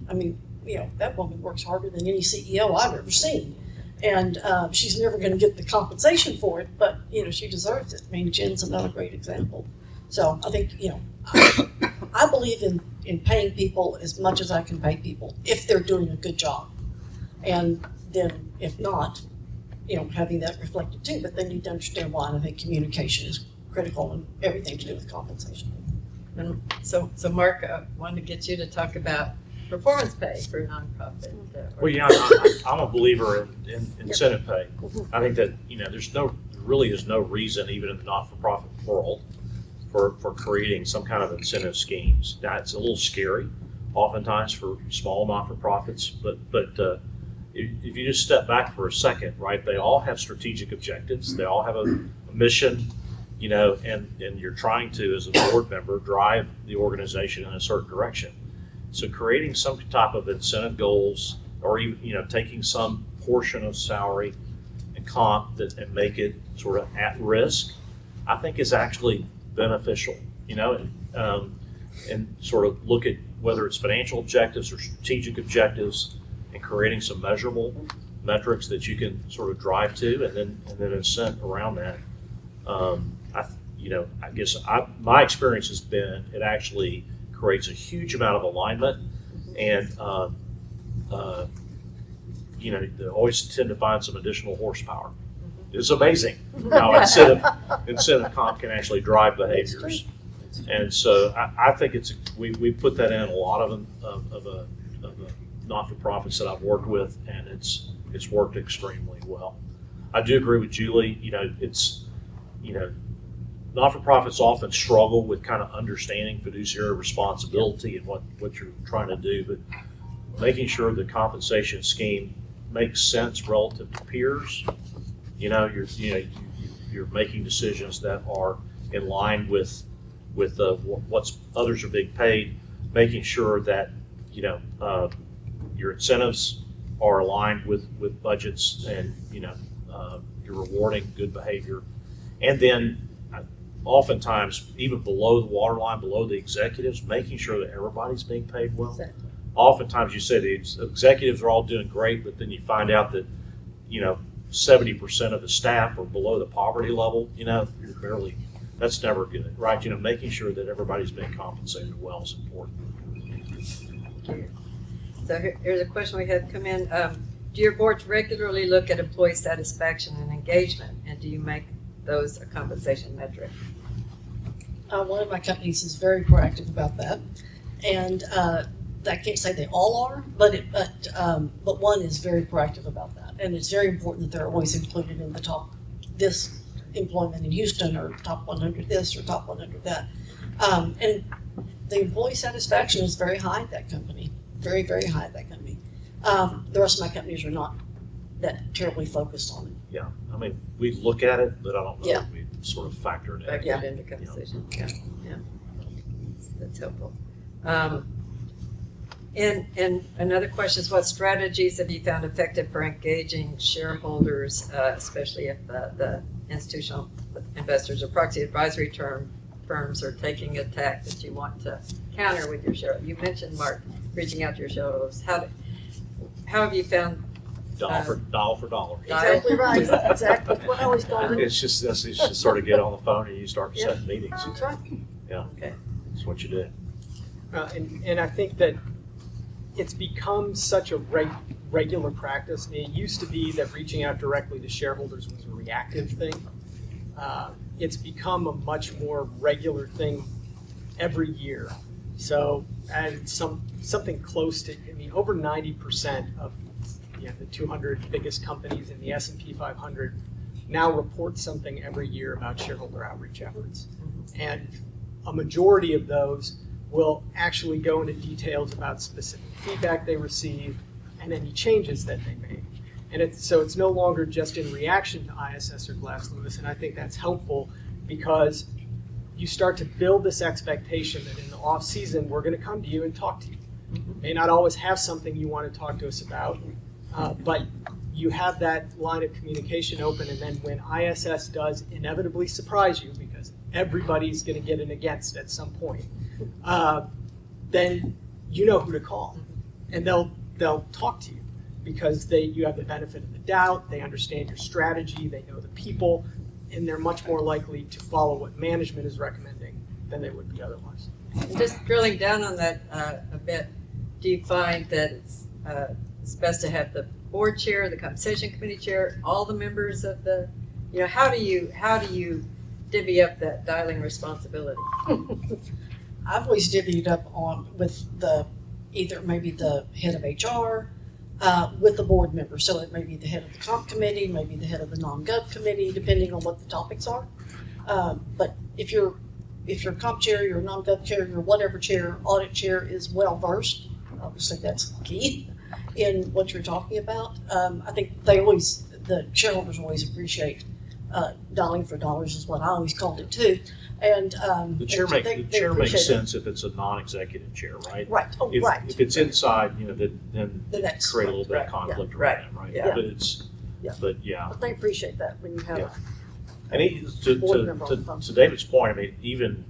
That woman works harder than any CEO I've ever seen. And she's never going to get the compensation for it, but she deserves it. Jen's another great example. So I think I believe in paying people as much as I can pay people if they're doing a good job, and then if not, having that reflected too. But they need to understand why, and I think communication is critical in everything to do with compensation. And so Mark, I wanted to get you to talk about performance pay for a nonprofit. I'm a believer in incentive pay. I think that there really is no reason, even in the not-for-profit world, for creating some kind of incentive schemes. That's a little scary, oftentimes for small not-for-profits. But if you just step back for a second, right? They all have strategic objectives. They all have a mission. And you're trying to, as a board member, drive the organization in a certain direction. So creating some type of incentive goals, or even taking some portion of salary and comp and make it sort of at risk, I think is actually beneficial. And sort of look at whether it's financial objectives or strategic objectives, and creating some measurable metrics that you can sort of drive to, and then incent around that. I guess my experience has been it actually creates a huge amount of alignment, and they always tend to find some additional horsepower. It's amazing how incentive comp can actually drive behaviors, and so I think we put that in a lot of the not-for-profits that I've worked with, and it's worked extremely well. I do agree with Julie. Not-for-profits often struggle with kind of understanding fiduciary responsibility and what you're trying to do, but making sure the compensation scheme makes sense relative to peers. You're making decisions that are in line with what's others are being paid, making sure that your incentives are aligned with budgets, and you're rewarding good behavior, and then oftentimes even below the waterline, below the executives, making sure that everybody's being paid well. Exactly. Oftentimes you say the executives are all doing great, but then you find out that 70% of the staff are below the poverty level. You're barely that's never good, right? Making sure that everybody's being compensated well is important. So here's a question we had come in. Do your boards regularly look at employee satisfaction and engagement, and do you make those a compensation metric? One of my companies is very proactive about that, and I can't say they all are, but one is very proactive about that, and it's very important that they're always included in the top this employment in Houston or top 100 this or top 100 that, and the employee satisfaction is very high at that company, very, very high at that company. The rest of my companies are not that terribly focused on it. Yeah, I mean, we look at it, but I don't know Yeah. if we sort of factor it in. Factor Yeah. it into compensation. Yeah. That's helpful. And another question is, what strategies have you found effective for engaging shareholders, especially if the institutional investors or proxy advisory firms are taking a tack that you want to counter with your shareholders? You mentioned, Mark, reaching out to your shareholders. How have you found? Dollar for dollar. Exactly right. Exactly what I always call it. It's just sort of get on the phone and you start setting meetings. That's right. Yeah. Okay. That's what you do. And I think that it's become such a regular practice. I mean, it used to be that reaching out directly to shareholders was a reactive thing. It's become a much more regular thing every year. So, and something close to, I mean, over 90% of the 200 biggest companies in the S&P 500 now report something every year about shareholder outreach efforts. And a majority of those will actually go into details about specific feedback they received and any changes that they made. And it's no longer just in reaction to ISS or Glass Lewis, and I think that's helpful because you start to build this expectation that in the off season we're going to come to you and talk to you. May not always have something you want to talk to us about, but you have that line of communication open, and then when ISS does inevitably surprise you, because everybody's going to get an against at some point, then you know who to call, and they'll talk to you because you have the benefit of the doubt. They understand your strategy. They know the people, and they're much more likely to follow what management is recommending than they would be otherwise. And just drilling down on that a bit, do you find that it's best to have the board chair, the compensation committee chair, all the members of the, how do you divvy up that dialing responsibility? I've always divvied up with either maybe the head of HR, with the board member. So it may be the head of the comp committee, maybe the head of the non-gov committee, depending on what the topics are. But if your comp chair, your non-gov chair, your whatever chair, audit chair is well versed, obviously that's key in what you're talking about. I think the shareholders always appreciate dialing for dollars is what I always called it too. And The chair they appreciate makes it. sense if it's a non-executive chair, right? Right. Oh, If, right. if it's inside, then That's create a little bit of right. conflict Right. around that, right? Yeah. But it's, Yeah. but yeah. But they appreciate that when you have Yeah. And board member on the phone. to David's point, I mean, even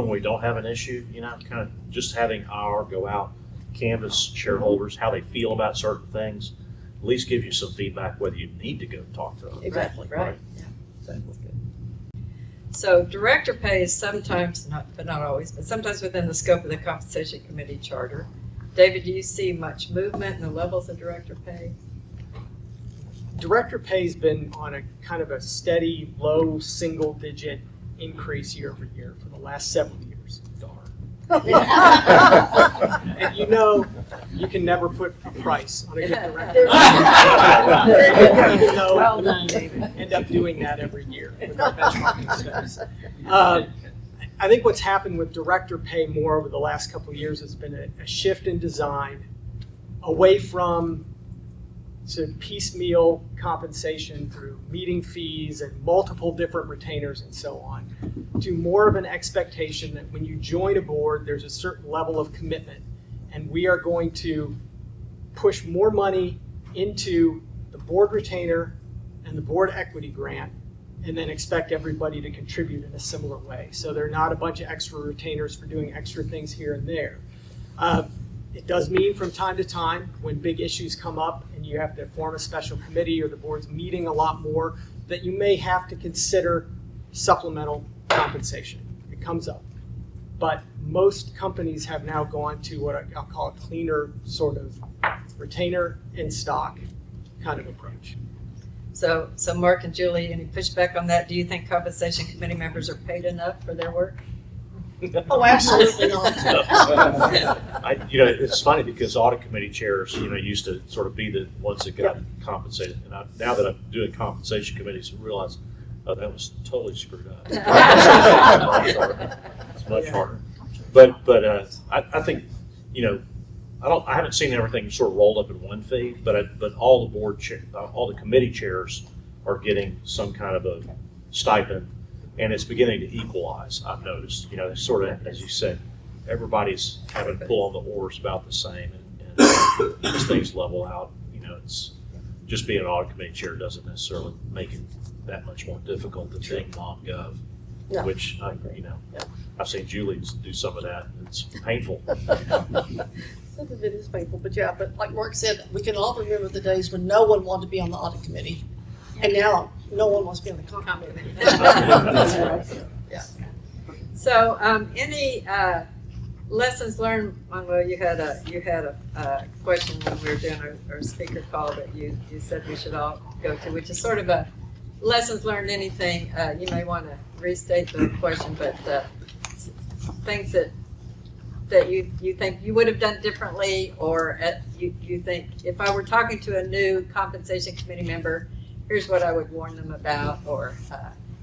when we don't have an issue, kind of just having our go out, canvas shareholders, how they feel about certain things, at least gives you some feedback whether you need to go talk to them. Exactly. Right. Yeah. Exactly. Good. So director pay is sometimes, but not always, but sometimes within the scope of the compensation committee charter. David, do you see much movement in the levels of director pay? Director pay's been on a kind of a steady, low single-digit increase year over year for the last several years. And you can never put a price on a good director. Even though Well done, David. end up doing that every year with our benchmarking studies. I think what's happened with director pay more over the last couple of years has been a shift in design away from sort of piecemeal compensation through meeting fees and multiple different retainers and so on, to more of an expectation that when you join a board, there's a certain level of commitment, and we are going to push more money into the board retainer and the board equity grant, and then expect everybody to contribute in a similar way. So they're not a bunch of extra retainers for doing extra things here and there. It does mean from time to time, when big issues come up and you have to form a special committee or the board's meeting a lot more, that you may have to consider supplemental compensation. It comes up. But most companies have now gone to what I'll call a cleaner sort of retainer in stock kind of approach. So Mark and Julie, any pushback on that? Do you think compensation committee members are paid enough for their work? Oh, absolutely not. It's funny because audit committee chairs, used to sort of be the ones that got compensated. And now that I'm doing compensation committees, I realize, that was totally screwed up. It's much harder. But I think, I haven't seen everything sort of rolled up in one fee, but all the committee chairs are getting some kind of a stipend, and it's beginning to equalize. I've noticed, sort of, as you said, everybody's having to pull on the oars about the same, and as things level out, it's just being an audit committee chair doesn't necessarily make it that much more difficult than being non-gov, No. which I've seen Julie do some of that. It's painful. Some of it is painful, but like Mark said, we can all remember the days when no one wanted to be on the audit committee, and now no one wants to be on the comp committee. So, any lessons learned? Manuel, you had a question when we were doing our speaker call that you said we should all go to, which is sort of a lessons learned. Anything you may want to restate the question, but things that you think you would have done differently, or you think if I were talking to a new compensation committee member, here's what I would warn them about or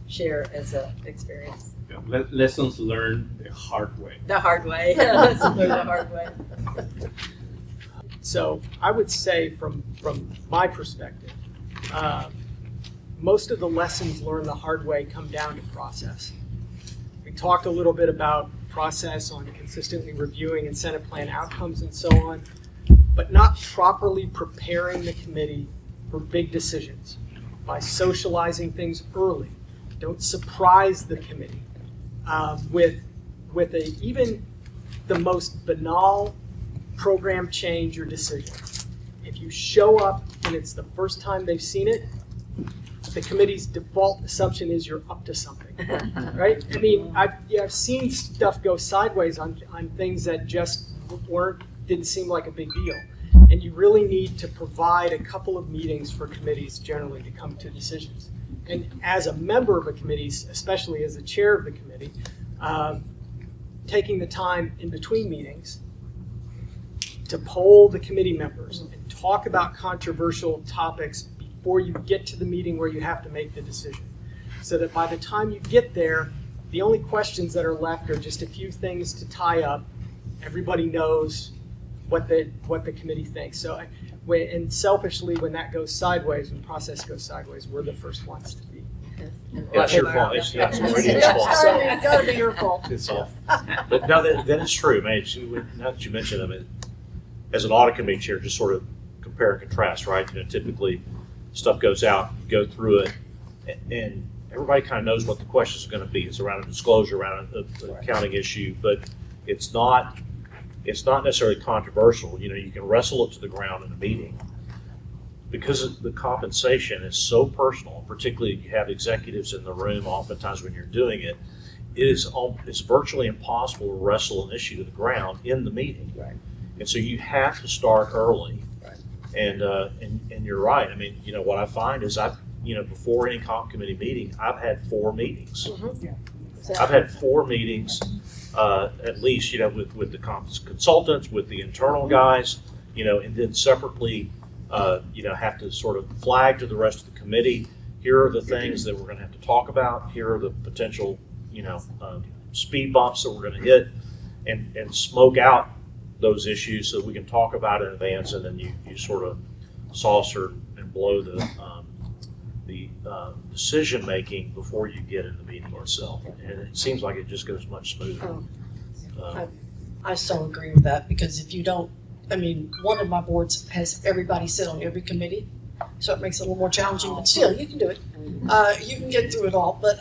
share as an experience. Yeah, lessons learned the hard way. The hard way. Lessons learned the hard way. So I would say from my perspective, most of the lessons learned the hard way come down to process. We talked a little bit about process on consistently reviewing incentive plan outcomes and so on, but not properly preparing the committee for big decisions by socializing things early. Don't surprise the committee with even the most banal program change or decision. If you show up and it's the first time they've seen it, the committee's default assumption is you're up to something, right? I mean, I've seen stuff go sideways on things that just didn't seem like a big deal. And you really need to provide a couple of meetings for committees generally to come to decisions. And as a member of a committee, especially as the chair of the committee, taking the time in between meetings to poll the committee members and talk about controversial topics before you get to the meeting where you have to make the decision. So that by the time you get there, the only questions that are left are just a few things to tie up. Everybody knows what the committee thinks. So, and selfishly, when that goes sideways, when the process goes sideways, we're the first ones to be. It's your fault. It's It's fault. gotta be your fault. It's off. But no, that is true, man. Now that you mention it, as an audit committee chair, just sort of compare and contrast, right? Typically stuff goes out, you go through it, and everybody kind of knows what the questions are going to be. It's around a disclosure, around an accounting issue, but it's not necessarily controversial. You can wrestle it to the ground in a meeting. Because the compensation is so personal, particularly if you have executives in the room, oftentimes when you're doing it, it's virtually impossible to wrestle an issue to the ground in the meeting. Right. And so you have to start early. Right. And you're right. I mean, what I find is before any comp committee meeting, I've had 4 meetings. I've had 4 meetings, at least, with the consultants, with the internal guys, and then separately, have to sort of flag to the rest of the committee, here are the things that we're going to have to talk about, here are the potential, speed bumps that we're going to hit, and smoke out those issues so that we can talk about it in advance, and then you sort of saucer and blow the decision making before you get in the meeting itself, and it seems like it just goes much smoother. I so agree with that, because if you don't, one of my boards has everybody sit on every committee, so it makes it a little more challenging, but still, you can do it. You can get through it all, but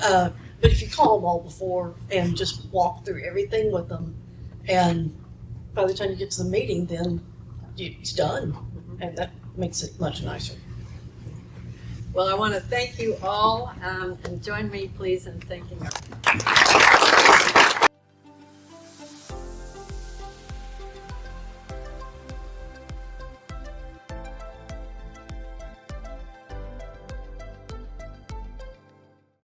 if you call them all before and just walk through everything with them, and by the time you get to the meeting, then it's done, and that makes it much nicer. Well, I want to thank you all, and join me, please, in thanking our